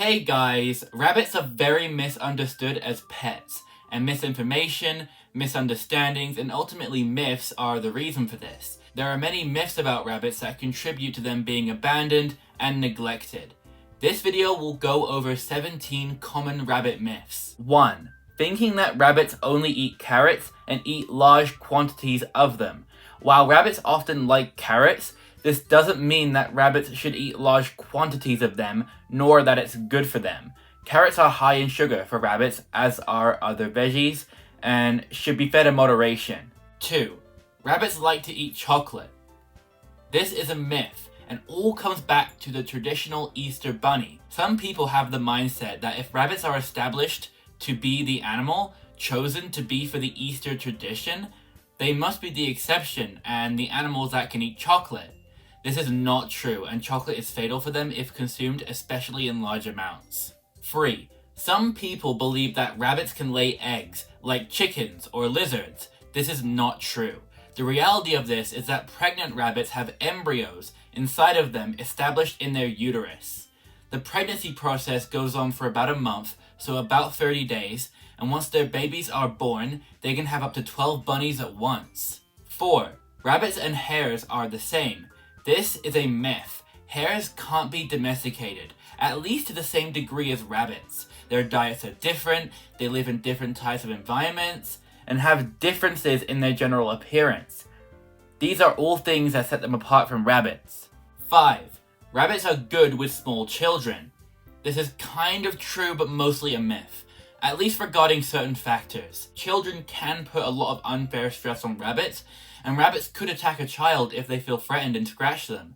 Hey guys, rabbits are very misunderstood as pets, and misinformation, misunderstandings, and ultimately myths are the reason for this. There are many myths about rabbits that contribute to them being abandoned and neglected. This video will go over 17 common rabbit myths. 1. Thinking that rabbits only eat carrots and eat large quantities of them. While rabbits often like carrots, this doesn't mean that rabbits should eat large quantities of them, nor that it's good for them. Carrots are high in sugar for rabbits, as are other veggies, and should be fed in moderation. 2. Rabbits like to eat chocolate. This is a myth, and all comes back to the traditional Easter bunny. Some people have the mindset that if rabbits are established to be the animal chosen to be for the Easter tradition, they must be the exception and the animals that can eat chocolate. This is not true, and chocolate is fatal for them if consumed, especially in large amounts. 3. Some people believe that rabbits can lay eggs, like chickens or lizards. This is not true. The reality of this is that pregnant rabbits have embryos inside of them established in their uterus. The pregnancy process goes on for about a month, so about 30 days, and once their babies are born, they can have up to 12 bunnies at once. 4. Rabbits and hares are the same. This is a myth. Hares can't be domesticated, at least to the same degree as rabbits. Their diets are different, they live in different types of environments, and have differences in their general appearance. These are all things that set them apart from rabbits. 5. Rabbits are good with small children. This is kind of true, but mostly a myth, at least regarding certain factors. Children can put a lot of unfair stress on rabbits, and rabbits could attack a child if they feel threatened and scratch them.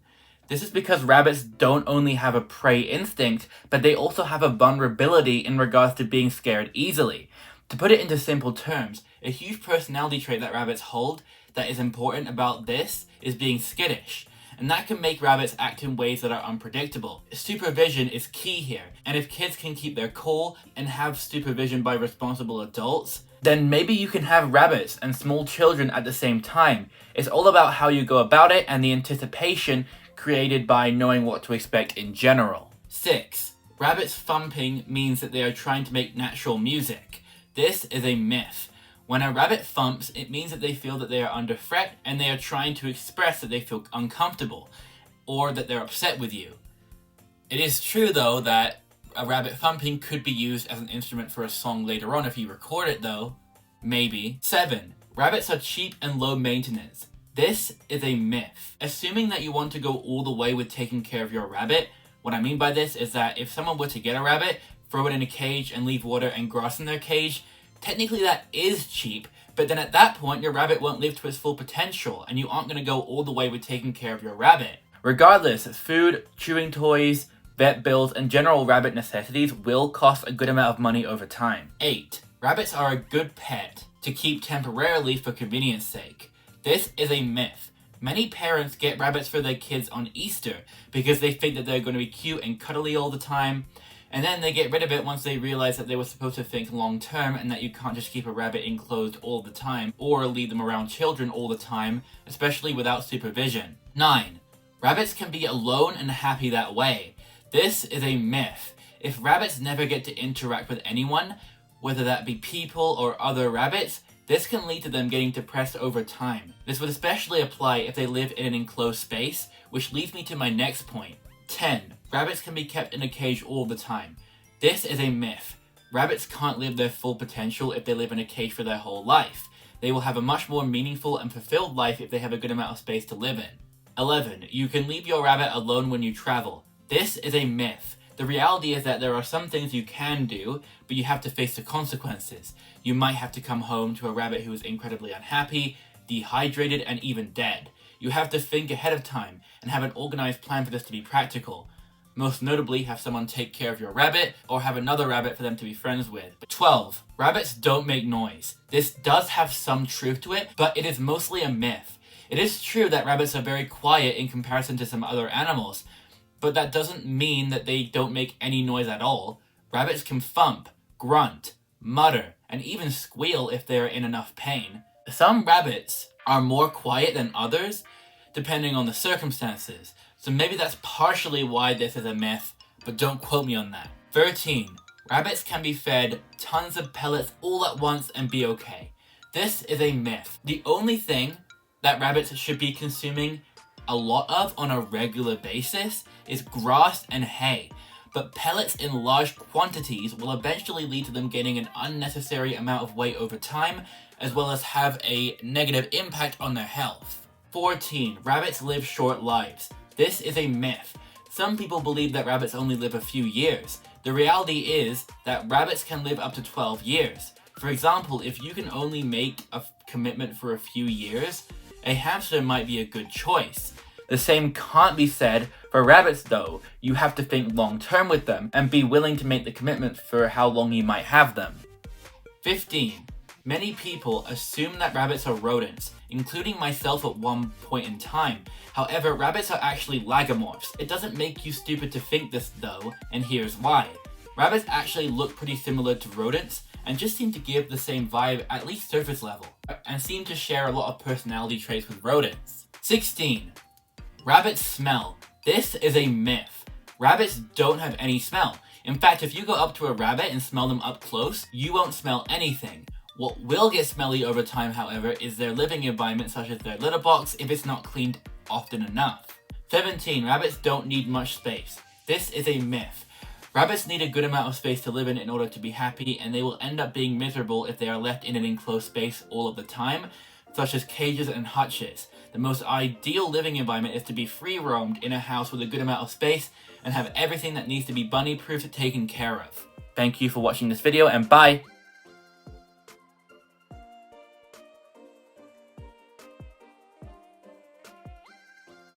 This is because rabbits don't only have a prey instinct, but they also have a vulnerability in regards to being scared easily. To put it into simple terms, a huge personality trait that rabbits hold that is important about this is being skittish, and that can make rabbits act in ways that are unpredictable. Supervision is key here, and if kids can keep their cool and have supervision by responsible adults, then maybe you can have rabbits and small children at the same time. It's all about how you go about it and the anticipation created by knowing what to expect in general. 6. Rabbits thumping means that they are trying to make natural music. This is a myth. When a rabbit thumps, it means that they feel that they are under threat and they are trying to express that they feel uncomfortable or that they're upset with you. It is true though that a rabbit thumping could be used as an instrument for a song later on if you record it though. Maybe. 7. Rabbits are cheap and low maintenance. This is a myth. Assuming that you want to go all the way with taking care of your rabbit, what I mean by this is that if someone were to get a rabbit, throw it in a cage and leave water and grass in their cage, technically that is cheap, but then at that point your rabbit won't live to its full potential and you aren't going to go all the way with taking care of your rabbit. Regardless, food, chewing toys, vet bills, and general rabbit necessities will cost a good amount of money over time. 8. Rabbits are a good pet to keep temporarily for convenience sake. This is a myth. Many parents get rabbits for their kids on Easter because they think that they're going to be cute and cuddly all the time, and then they get rid of it once they realize that they were supposed to think long term and that you can't just keep a rabbit enclosed all the time or leave them around children all the time, especially without supervision. 9. Rabbits can be alone and happy that way. This is a myth. If rabbits never get to interact with anyone, whether that be people or other rabbits, this can lead to them getting depressed over time. This would especially apply if they live in an enclosed space, which leads me to my next point. 10. Rabbits can be kept in a cage all the time. This is a myth. Rabbits can't live their full potential if they live in a cage for their whole life. They will have a much more meaningful and fulfilled life if they have a good amount of space to live in. 11. You can leave your rabbit alone when you travel. This is a myth. The reality is that there are some things you can do, but you have to face the consequences. You might have to come home to a rabbit who is incredibly unhappy, dehydrated, and even dead. You have to think ahead of time and have an organized plan for this to be practical. Most notably, have someone take care of your rabbit or have another rabbit for them to be friends with. 12. Rabbits don't make noise. This does have some truth to it, but it is mostly a myth. It is true that rabbits are very quiet in comparison to some other animals, but that doesn't mean that they don't make any noise at all. Rabbits can thump, grunt, mutter, and even squeal if they are in enough pain. Some rabbits are more quiet than others, depending on the circumstances. So maybe that's partially why this is a myth, but don't quote me on that. 13. Rabbits can be fed tons of pellets all at once and be okay. This is a myth. The only thing that rabbits should be consuming a lot of on a regular basis is grass and hay, but pellets in large quantities will eventually lead to them gaining an unnecessary amount of weight over time, as well as have a negative impact on their health. 14. Rabbits live short lives. This is a myth. Some people believe that rabbits only live a few years. The reality is that rabbits can live up to 12 years. For example, if you can only make a commitment for a few years, a hamster might be a good choice. The same can't be said for rabbits though. You have to think long term with them and be willing to make the commitment for how long you might have them. 15. Many people assume that rabbits are rodents, including myself at one point in time. However, rabbits are actually lagomorphs. It doesn't make you stupid to think this though, and here's why. Rabbits actually look pretty similar to rodents, and just seem to give the same vibe at least surface level, and seem to share a lot of personality traits with rodents. 16. Rabbits smell. This is a myth. Rabbits don't have any smell. In fact, if you go up to a rabbit and smell them up close, you won't smell anything. What will get smelly over time, however, is their living environment, such as their litter box, if it's not cleaned often enough. 17. Rabbits don't need much space. This is a myth. Rabbits need a good amount of space to live in order to be happy, and they will end up being miserable if they are left in an enclosed space all of the time, such as cages and hutches. The most ideal living environment is to be free-roamed in a house with a good amount of space and have everything that needs to be bunny-proof taken care of. Thank you for watching this video, and bye!